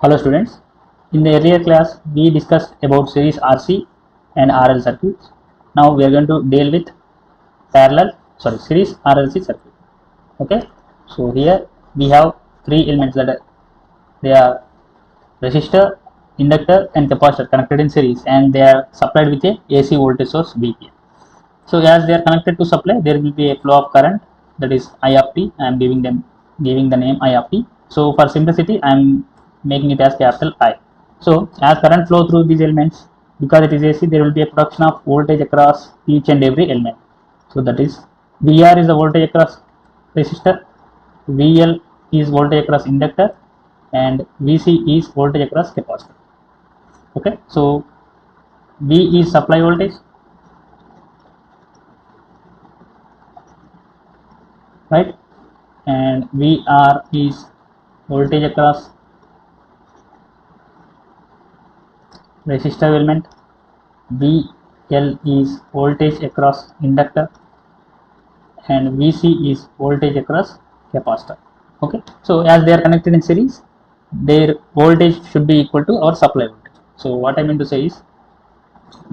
Hello students, in the earlier class we discussed about series RC and RL circuits. Now we are going to deal with series RLC circuit. Okay, so here we have three elements that they are resistor, inductor and capacitor connected in series, and they are supplied with a AC voltage source V. So as they are connected to supply, there will be a flow of current, that is I of t. I am giving the name I of t. So for simplicity, I am making it as capital I. So as current flow through these elements, because it is AC, there will be a production of voltage across each and every element. So that is VR is the voltage across resistor, VL is voltage across inductor, and VC is voltage across capacitor. Okay, so V is supply voltage, right? And VR is voltage across resistor element, VL is voltage across inductor, and VC is voltage across capacitor. Okay, so as they are connected in series, their voltage should be equal to our supply voltage. So what I mean to say is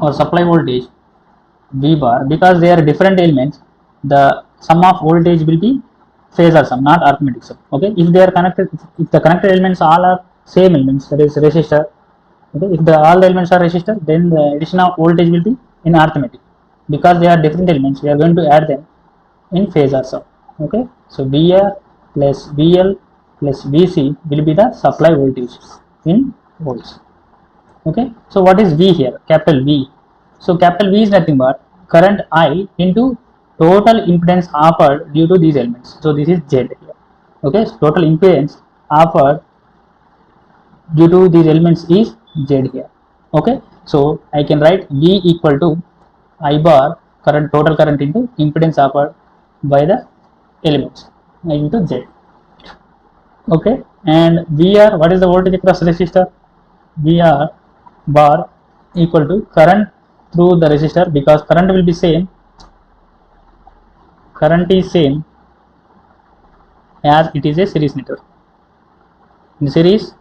our supply voltage V bar, because they are different elements, the sum of voltage will be phasor sum, not arithmetic sum. Okay, if they are connected, if the connected elements all are same elements, that is resistor. Okay, if all the elements are resistor, then the addition of voltage will be in arithmetic. Because they are different elements, we are going to add them in phasor sum. Okay, so VR plus VL plus VC will be the supply voltage in volts. Okay, so what is V here? Capital V. So capital V is nothing but current I into total impedance offered due to these elements. So this is Z here. Okay, so total impedance offered due to these elements is Z here. Okay, so I can write V equal to I bar current, total current into impedance offered by the elements into Z. Okay, and VR, what is the voltage across resistor? VR bar equal to current through the resistor, because current will be same, current is same as it is a series network. In series,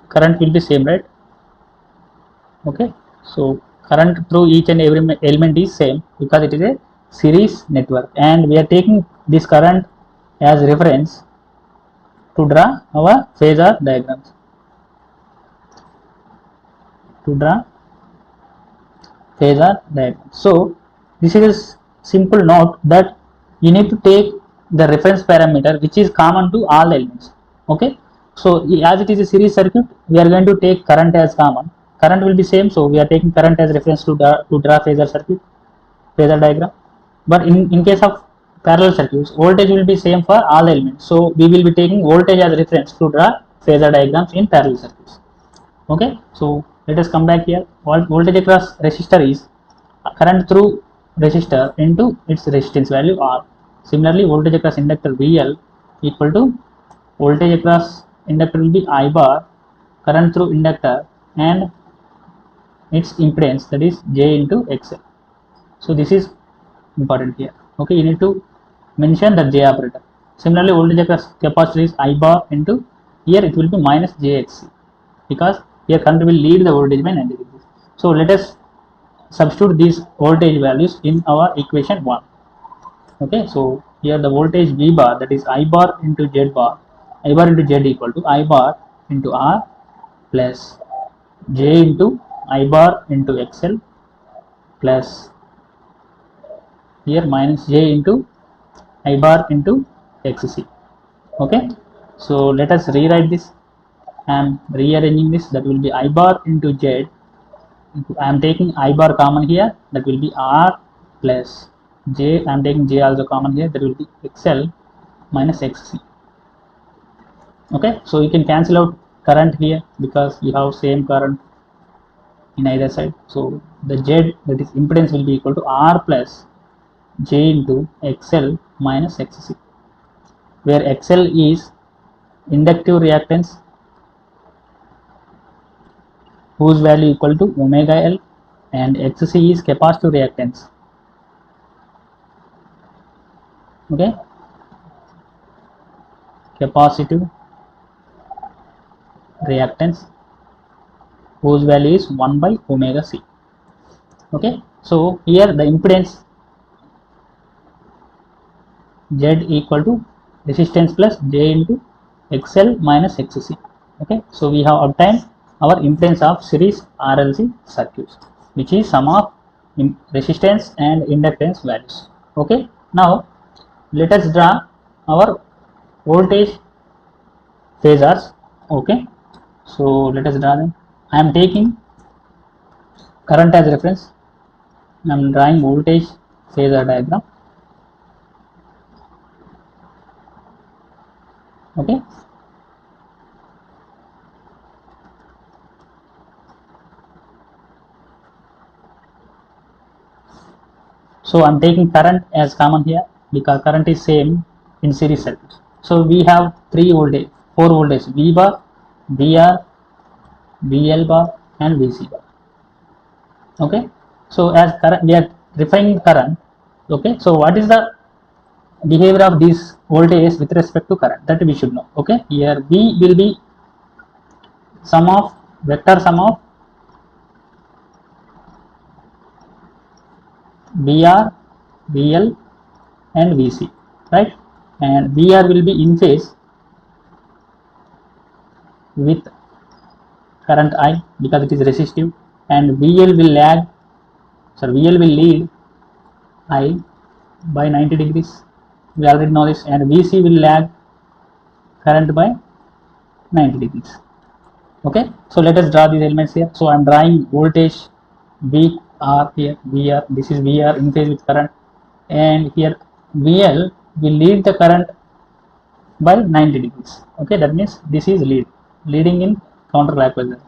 current will be same, right? Okay, so current through each and every element is same because it is a series network, and we are taking this current as reference to draw our phasor diagrams. To draw phasor diagram. So this is a simple note that you need to take the reference parameter which is common to all the elements. Okay, so as it is a series circuit, we are going to take current as common. Current will be same, so we are taking current as reference to draw phasor circuit, phasor diagram. But in case of parallel circuits, voltage will be same for all the elements, so we will be taking voltage as reference to draw phasor diagrams in parallel circuits. Okay, so let us come back here. Voltage across resistor is current through resistor into its resistance value R. Similarly, voltage across inductor VL equal to voltage across inductor will be I bar, current through inductor and its impedance, that is J into XL. So this is important here. Okay, you need to mention the J operator. Similarly, voltage across capacitor is I bar into, here it will be minus JXC, because here current will lead the voltage by 90 degrees. So let us substitute these voltage values in our equation 1. Okay, so here the voltage V bar, that is I bar into Z bar, I bar into Z equal to I bar into R plus J into I bar into XL plus here minus J into I bar into XC. Okay, so let us rewrite this. I am rearranging this. That will be I bar into Z. I am taking I bar common here, that will be R plus J. I am taking J also common here, that will be XL minus XC. Okay, so you can cancel out current here because you have same current in either side. So the Z, that is impedance, will be equal to R plus J into XL minus XC, where XL is inductive reactance whose value equal to omega L, and XC is capacitive reactance. Okay, capacitive reactance whose value is 1 by omega c. Okay, so here the impedance Z equal to resistance plus J into XL minus XC. Okay, so we have obtained our impedance of series RLC circuits, which is sum of resistance and inductance values. Okay, now let us draw our voltage phasors. Okay, so let us draw them. I am taking current as reference. I am drawing voltage phasor diagram. Okay, so I'm taking current as common here because current is same in series circuits. So we have four voltage V bar, VR, VL bar and VC bar. Okay, so as current we are refining current. Okay, so what is the behavior of these voltages with respect to current, that we should know. Okay, here V will be vector sum of VR, VL and VC, right? And VR will be in phase with current I because it is resistive, and VL will lead I by 90 degrees. We already know this, and VC will lag current by 90 degrees. Okay, so let us draw these elements here. So I am drawing voltage VR here, VR. This is VR in phase with current, and here VL will lead the current by 90 degrees. Okay, that means this is leading in counterclockwise.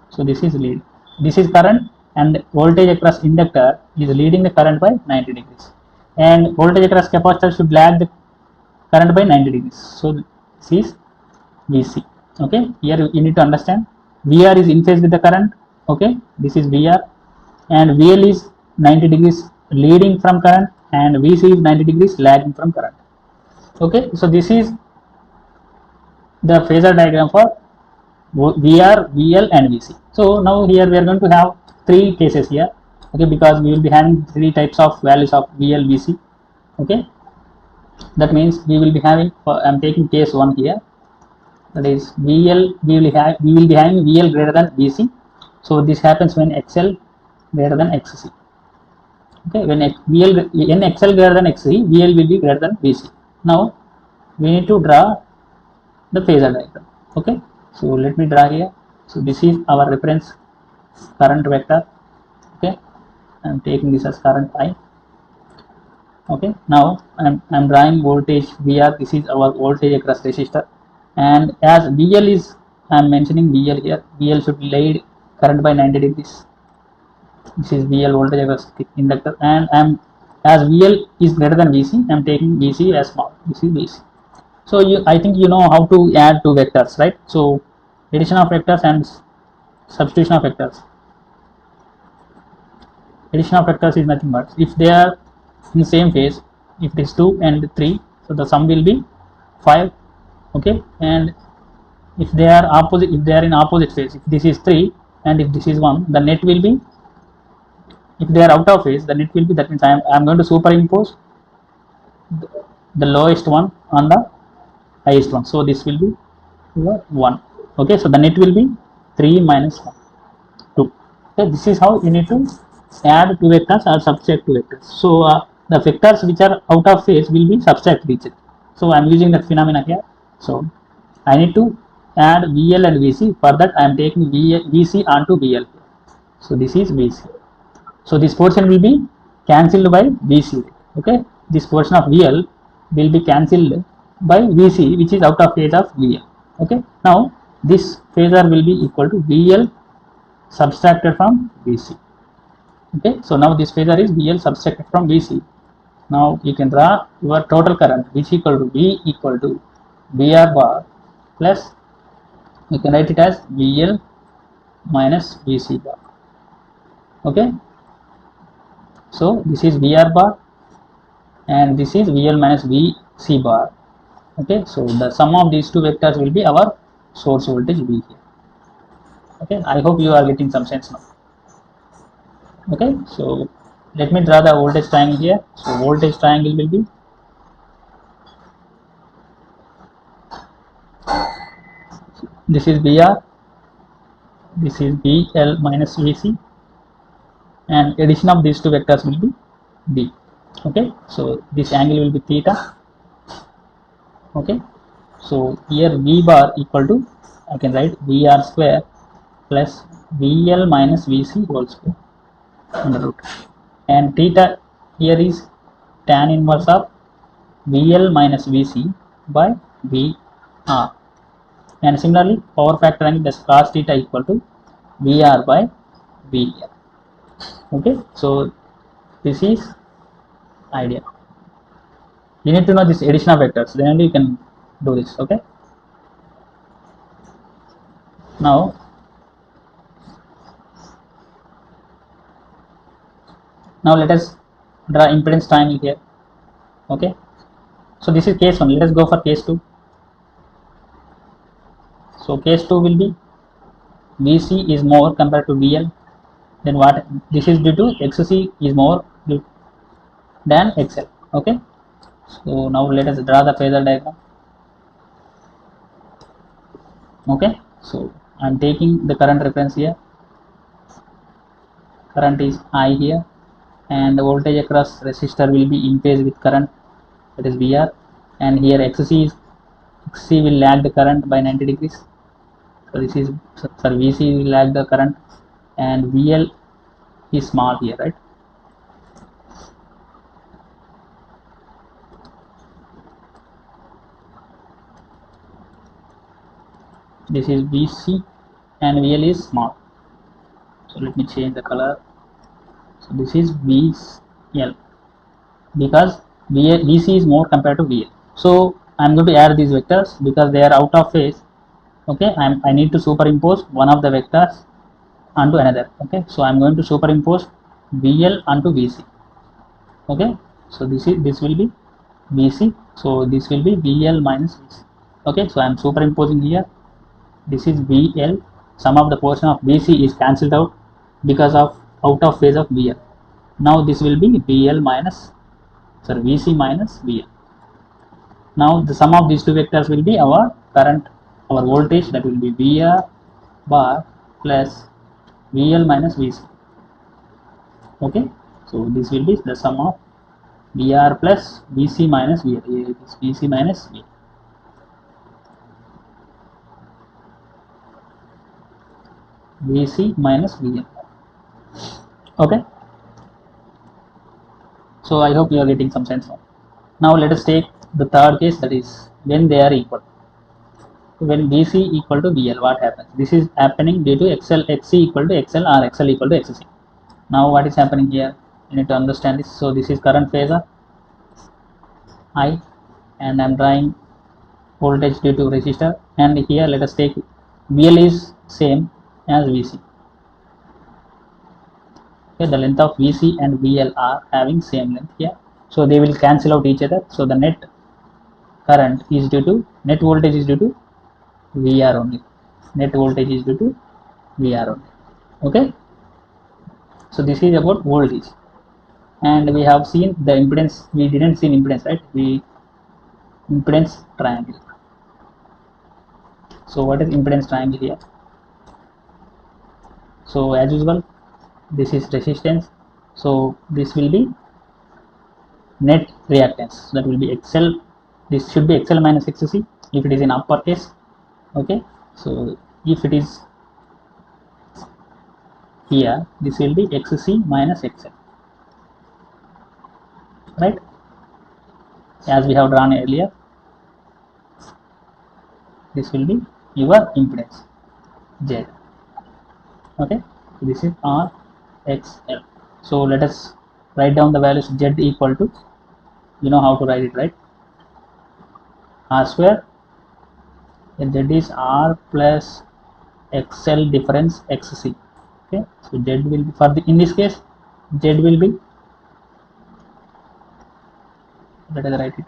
So this is lead. This is current, and voltage across inductor is leading the current by 90 degrees. And voltage across capacitor should lag the current by 90 degrees. So this is VC. Okay, here you need to understand VR is in phase with the current. Okay, this is VR, and VL is 90 degrees leading from current, and VC is 90 degrees lagging from current. Okay, so this is the phasor diagram for VR, VL and VC. So now here we are going to have three cases here. Okay, because we will be having three types of values of VL, VC. Okay, that means we will be having, I am taking case 1 here, that is VL, we will be having VL greater than VC. So this happens when XL greater than XC. Okay, when XL greater than XC, VL will be greater than VC. Now we need to draw the phasor diagram. Okay, so let me draw here. So this is our reference current vector. Okay, I am taking this as current I. Okay, now I'm drawing voltage VR. This is our voltage across resistor, and as VL is, I'm mentioning VL here. VL should lead current by 90 degrees. This is VL voltage across inductor, and as VL is greater than VC, I'm taking VC as small. This is VC. So I think you know how to add two vectors, right? So addition of vectors and substitution of vectors. Addition of vectors is nothing but if they are in the same phase, if it is 2 and 3, so the sum will be 5. Okay, and if they are in opposite phase, if this is 3 and if this is 1, the net will be, if they are out of phase, the net will be, that means I am going to superimpose the lowest one on the highest one. So this will be 1. Okay, so the net will be 3 minus 1, 2. Okay, this is how you need to add two vectors or subtract two vectors. So the vectors which are out of phase will be subtracted each other. So I am using that phenomena here. So I need to add VL and VC. For that I am taking VC onto VL. So this is VC. So this portion will be cancelled by VC. Okay, this portion of VL will be cancelled by VC, which is out of phase of VL. Okay, now this phasor will be equal to VL subtracted from VC. Okay, so now this phasor is VL subtracted from VC. Now you can draw your total current, which equal to V equal to VR bar plus, you can write it as VL minus VC bar. Okay, so this is VR bar and this is VL minus VC bar. Okay, so the sum of these two vectors will be our source voltage V here. Okay, I hope you are getting some sense now. Okay, so let me draw the voltage triangle here. So voltage triangle will be, this is VR, this is VL minus VC, and addition of these two vectors will be B. Okay, so this angle will be theta. Okay, so here V bar equal to, I can write VR square plus VL minus VC whole square under root, and theta here is tan inverse of VL minus VC by VR, and similarly power factor angle is cos theta equal to VR by VL. Okay, so this is idea. You need to know this addition of vectors, then only you can do this. Okay, now let us draw impedance triangle here. Okay, so this is case 1, let us go for case 2. So case 2 will be VC is more compared to VL, then what, this is due to XC is more than XL. Okay, so now let us draw the phasor diagram. Okay, so I am taking the current reference here, current is I here, and the voltage across resistor will be in phase with current, that is VR, and here XC will lag the current by 90 degrees. So this is, sorry, VC will lag the current, and VL is small here, right? This is VC and VL is small. So let me change the color. So this is VL because VC is more compared to VL. So I am going to add these vectors because they are out of phase. Okay, I need to superimpose one of the vectors onto another. Okay, so I am going to superimpose VL onto VC. Okay, so this will be VC, so this will be VL minus VC. Okay, so I am superimposing here, this is VL, sum of the portion of VC is cancelled out because of out of phase of VL. Now this will be VL minus, sorry, VC minus VL. Now the sum of these two vectors will be our current, our voltage, that will be VR bar plus VL minus VC. Okay, so this will be the sum of VR plus VC minus VL. Here it is VC minus VL. VC minus VL. Okay, so I hope you are getting some sense now. Now let us take the third case, that is when they are equal. When VC equal to VL, what happens? This is happening due to XC equal to XL or XL equal to XC. Now what is happening here? You need to understand this. So this is current phasor I, and I am drawing voltage due to resistor, and here let us take VL is same as VC. Okay, the length of VC and VL are having same length here, so they will cancel out each other. So the net current is due to, net voltage is due to VR only. Net voltage is due to VR only. Okay, so this is about voltage, and we have seen the impedance. We didn't see impedance, right? We impedance triangle. So what is impedance triangle here? So as usual, this is resistance, so this will be net reactance, that will be XL. This should be XL minus XC if it is in uppercase. Okay, so if it is here, this will be XC minus XL, right, as we have drawn earlier. This will be your impedance Z. Okay, so this is R XL. So let us write down the values. Z equal to, you know how to write it, right? R square, and Z is R plus XL difference XC. Okay, so Z will be, for the, in this case Z will be, let us write it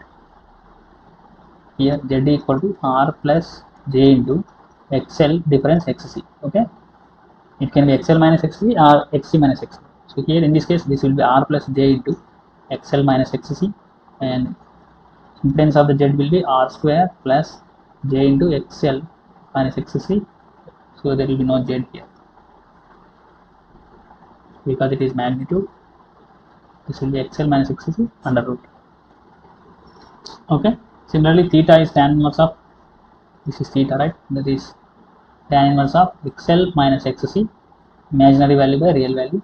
here, Z equal to R plus J into XL difference XC. Okay, It can be XL minus XC or XC minus XC. So here in this case, this will be R plus J into XL minus XC, and impedance of the Z will be R square plus J into XL minus XC. So there will be no Z here because it is magnitude. This will be XL minus XC under root. Okay. Similarly, theta is tan inverse of, this is theta, right? That is tan inverse of XL minus XC, imaginary value by real value,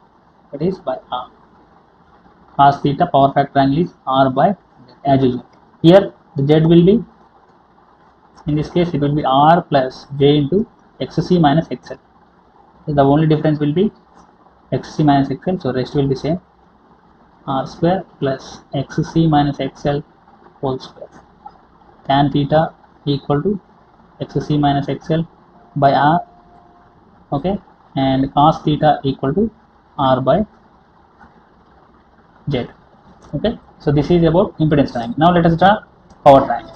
that is by R. Cos theta power factor angle is R by Z, as usual. Here the Z will be, in this case it will be R plus J into XC minus XL. So the only difference will be XC minus XL, so rest will be same. R square plus XC minus XL whole square. Tan theta equal to XC minus XL by R, okay, and cos theta equal to R by Z. Okay, so this is about impedance triangle. Now let us draw power triangle.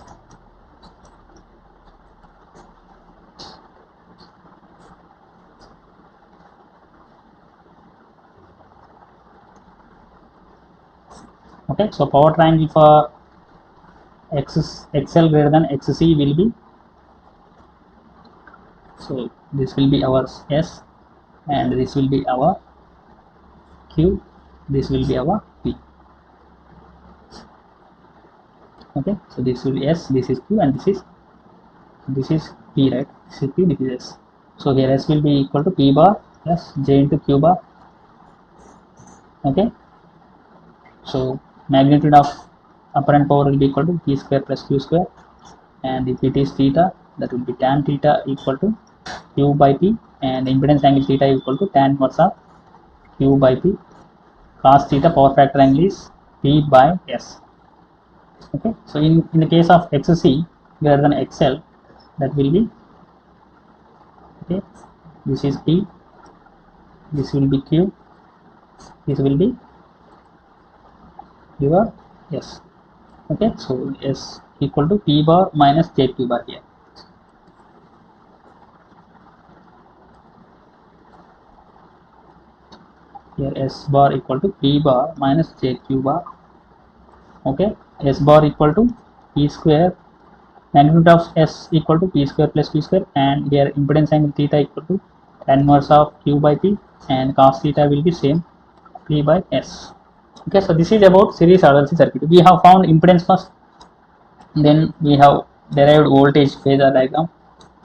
Okay, so power triangle for XL greater than XC will be, so this will be our S, and this will be our Q, this will be our P. Okay, so this will be S, this is Q, and this is P, right? This is P, this is S. So here S will be equal to P bar plus J into Q bar. Okay, so magnitude of apparent power will be equal to P square plus Q square, and if it is theta, that will be tan theta equal to Q by P, and impedance angle theta equal to tan inverse of Q by P. Cos theta power factor angle is P by S. Okay, so in the case of XC greater than XL, that will be, okay, this is P, this will be Q, this will be your S. Okay, so S equal to P bar minus JQ bar here. Here S bar equal to P bar minus JQ bar. Okay, S bar equal to P square, magnitude of S equal to P square plus Q square, and here impedance angle theta equal to tan inverse of Q by P, and cos theta will be same, P by S. Okay, so this is about series RLC circuit. We have found impedance first, then we have derived voltage phasor diagram,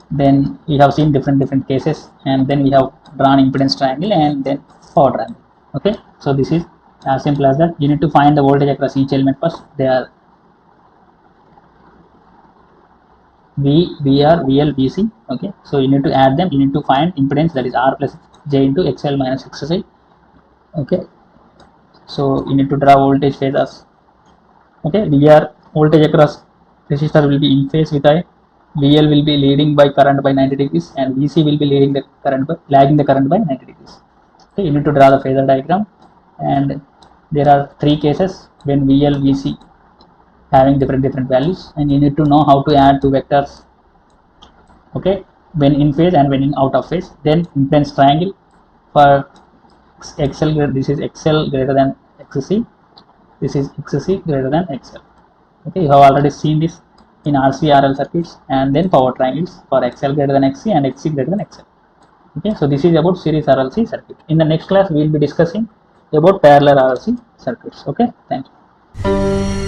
then we have seen different cases, and then we have drawn impedance triangle, and then power triangle. Okay, so this is as simple as that. You need to find the voltage across each element first. They are V, VR, VL, VC. Okay, so you need to add them. You need to find impedance, that is R plus J into XL minus XC. Okay, so you need to draw voltage phasors. Okay, VR voltage across resistor will be in phase with I. VL will be leading by current by 90 degrees, and VC will be leading the current by, lagging the current by 90 degrees. Okay, you need to draw the phasor diagram, and there are three cases when VL, VC having different values, and you need to know how to add two vectors. Okay, when in phase and when in out of phase. Then impedance triangle for XL, this is XL greater than XC, this is XC greater than XL. Okay, you have already seen this in RC RL circuits, and then power triangles for XL greater than XC and XC greater than XL. Okay, so this is about series RLC circuit. In the next class we will be discussing about parallel RLC circuits. Okay, thank you.